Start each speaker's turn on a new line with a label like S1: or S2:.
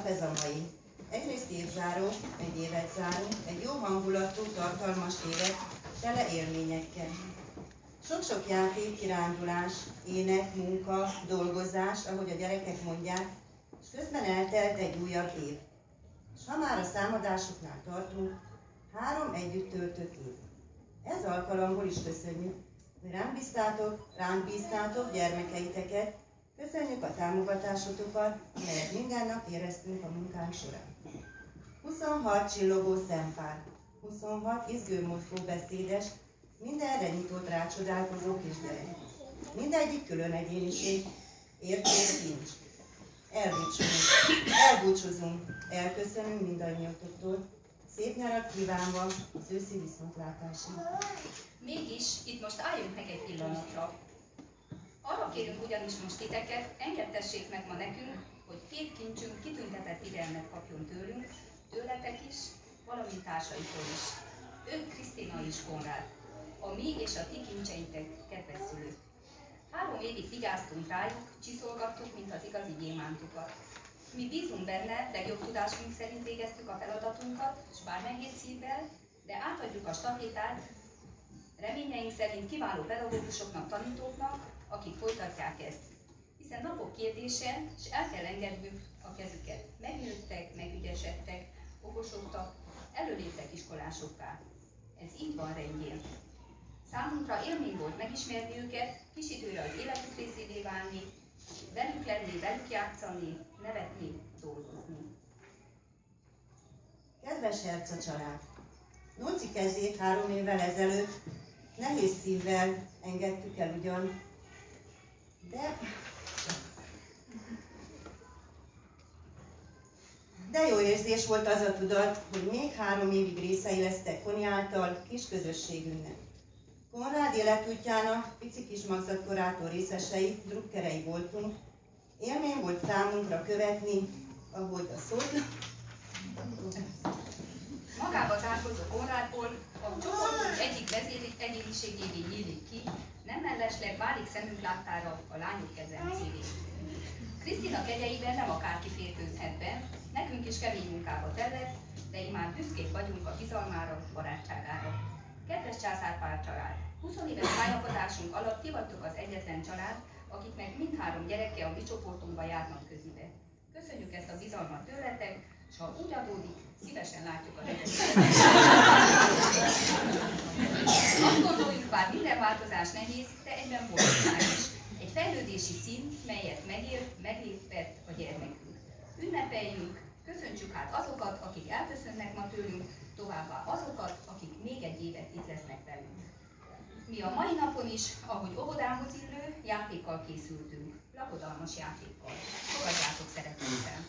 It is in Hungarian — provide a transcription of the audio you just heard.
S1: nap ez a mai. Egyrészt évzáró, egy évet záró, egy jó hangulatú, tartalmas évet, tele élményekkel. Sok-sok játék, kirándulás, ének, munka, dolgozás, ahogy a gyerekek mondják, és közben eltelt egy újabb év. És ha már a számadásoknál tartunk, 3 együtt töltött év. Ez alkalomból is köszönjük, hogy ránk bíztátok gyermekeiteket, köszönjük a támogatásotokat, amelyet minden nap éreztünk a munkánk során. 26 csillogó szempár, 26 izgőmozgó beszédes, mindenre nyitott rácsodálkozó kisgyerek. Mindegyik külön egyéniség, érték nincs. Elbúcsúzunk, elköszönünk mindannyiatoktól, szép nyarat kívánva az őszi viszontlátásig.
S2: Mégis itt most álljunk meg egy pillanatra. Arra kérünk ugyanis most titeket, engedtessék meg ma nekünk, hogy 2 kincsünk kitüntetett figyelmet kapjon tőletek is, valamint társaitól is. Ők Krisztina és Konrád, a mi és a ti kincseitek kedves szülők. 3 évig vigyáztunk rájuk, csiszolgattuk, mint az igazi gyémántokat. Mi bízunk benne, legjobb tudásunk szerint végeztük a feladatunkat, s bár nehéz szívvel, de átadjuk a stafétát, reményeink szerint kiváló pedagógusoknak, tanítóknak, akik folytatják ezt. Hiszen napok kérdése, és el kell engednünk a kezüket. Megnőttek, megügyesedtek, okosodtak, előléptek iskolásokká. Ez így van rendjén. Számunkra élmény volt megismerni őket, kis időre az életük részévé válni, velük lenni, velük játszani, nevetni, dolgozni.
S1: Kedves Herca család! Nóci kezét 3 évvel ezelőtt nehéz szívvel engedtük el ugyan, de jó érzés volt az a tudat, hogy még 3 évig részei lesztek Koni által kis közösségünknek. Konrád életútjának pici kis magzatkorától részesei, drukkerei voltunk. Élmény volt számunkra követni, ahogy a szót.
S2: Magába zárkozó Konrádból a csoportunk egyik vezéregyéniségévé nyílik ki, nem mellesleg válik szemünk láttára a lányok kedvencévé. Krisztina kegyeiben nem akárki férkőzhet be, nekünk is kemény munkába tellett, de immár büszkék vagyunk a bizalmára, barátságára. Kedves Császár-Pál család! 20 éves pályafutásunk alatt ti vagytok az egyetlen család, akiknek mindhárom gyereke a mi csoportunkba járnak közibe. Köszönjük ezt a bizalmat tőletek, és ha úgy adódik, szívesen látjuk a növekvést. Azt gondoljuk, bár minden változás nehéz, de egyben boldogság is. Egy fejlődési szint, melyet meglépett a gyermekünk. Ünnepeljünk, köszöntsük hát azokat, akik elköszönnek ma tőlünk, továbbá azokat, akik még egy évet itt lesznek velünk. Mi a mai napon is, ahogy óvodához illő, játékkal készültünk. Lakodalmas játékkal. Fogadjátok szeretettel!